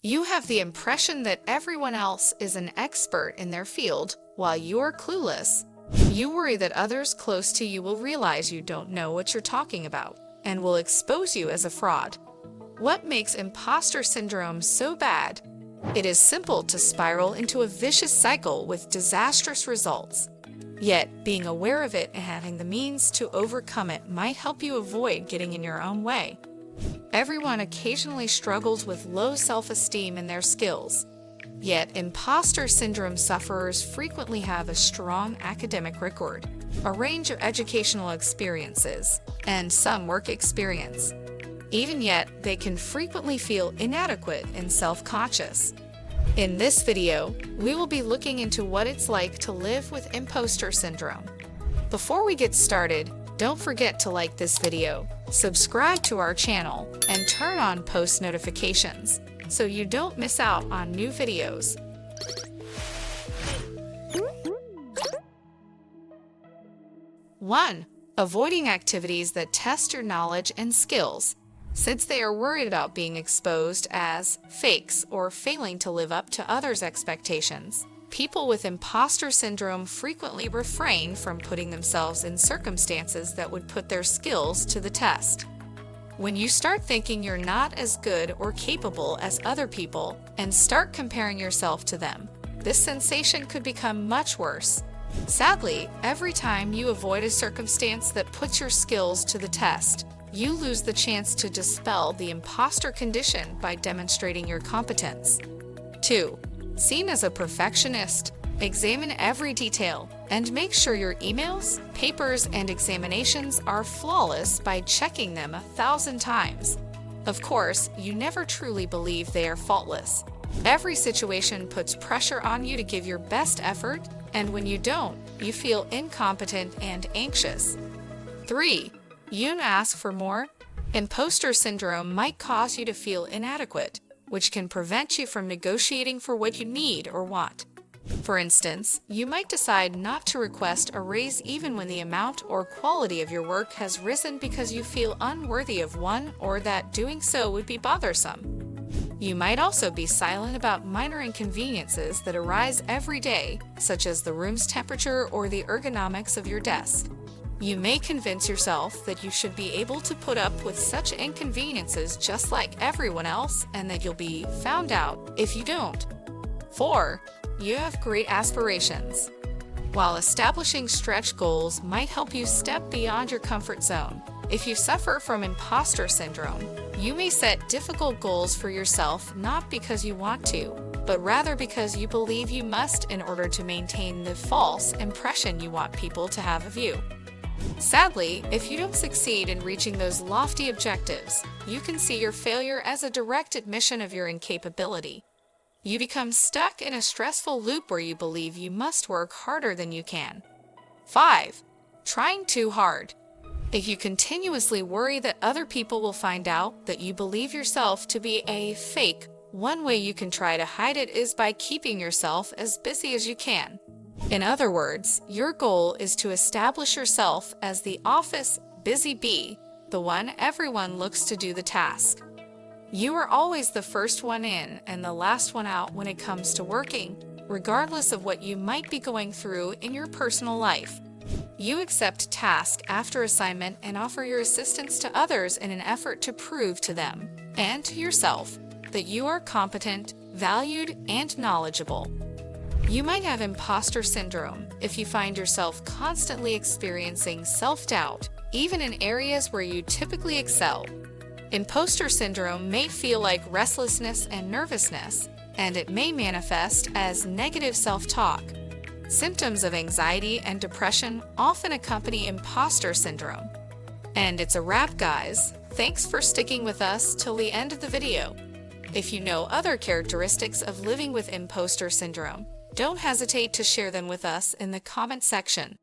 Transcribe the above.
You have the impression that everyone else is an expert in their field while you're clueless. You worry that others close to you will realize you don't know what you're talking about and will expose you as a fraud. What makes imposter syndrome so bad? It is simple to spiral into a vicious cycle with disastrous results. Yet, being aware of it and having the means to overcome it might help you avoid getting in your own way. Everyone occasionally struggles with low self-esteem in their skills. Yet, imposter syndrome sufferers frequently have a strong academic record, a range of educational experiences, and some work experience. Even yet, they can frequently feel inadequate and self-conscious. In this video, we will be looking into what it's like to live with imposter syndrome. Before we get started, don't forget to like this video, subscribe to our channel, and turn on post notifications so you don't miss out on new videos. 1. Avoiding activities that test your knowledge and skills, since they are worried about being exposed as fakes or failing to live up to others' expectations. People with imposter syndrome frequently refrain from putting themselves in circumstances that would put their skills to the test. When you start thinking you're not as good or capable as other people and start comparing yourself to them, this sensation could become much worse. Sadly, every time you avoid a circumstance that puts your skills to the test, you lose the chance to dispel the imposter condition by demonstrating your competence. 2. Seen as a perfectionist, examine every detail and make sure your emails, papers, and examinations are flawless by checking them 1,000 times. Of course, you never truly believe they are faultless. Every situation puts pressure on you to give your best effort, and when you don't, you feel incompetent and anxious. 3. You ask for more. Imposter syndrome might cause you to feel inadequate, which can prevent you from negotiating for what you need or want. For instance, you might decide not to request a raise even when the amount or quality of your work has risen because you feel unworthy of one or that doing so would be bothersome. You might also be silent about minor inconveniences that arise every day, such as the room's temperature or the ergonomics of your desk. You may convince yourself that you should be able to put up with such inconveniences just like everyone else and that you'll be found out if you don't. 4. You have great aspirations. While establishing stretch goals might help you step beyond your comfort zone, if you suffer from imposter syndrome, you may set difficult goals for yourself not because you want to, but rather because you believe you must in order to maintain the false impression you want people to have of you. Sadly, if you don't succeed in reaching those lofty objectives, you can see your failure as a direct admission of your incapability. You become stuck in a stressful loop where you believe you must work harder than you can. 5. Trying too hard. If you continuously worry that other people will find out that you believe yourself to be a fake, one way you can try to hide it is by keeping yourself as busy as you can. In other words, your goal is to establish yourself as the office busy bee, the one everyone looks to do the task. You are always the first one in and the last one out when it comes to working, regardless of what you might be going through in your personal life. You accept task after assignment and offer your assistance to others in an effort to prove to them and to yourself that you are competent, valued, and knowledgeable. You might have imposter syndrome if you find yourself constantly experiencing self-doubt, even in areas where you typically excel. Imposter syndrome may feel like restlessness and nervousness, and it may manifest as negative self-talk. Symptoms of anxiety and depression often accompany imposter syndrome. And it's a wrap, guys. Thanks for sticking with us till the end of the video. If you know other characteristics of living with imposter syndrome, don't hesitate to share them with us in the comment section.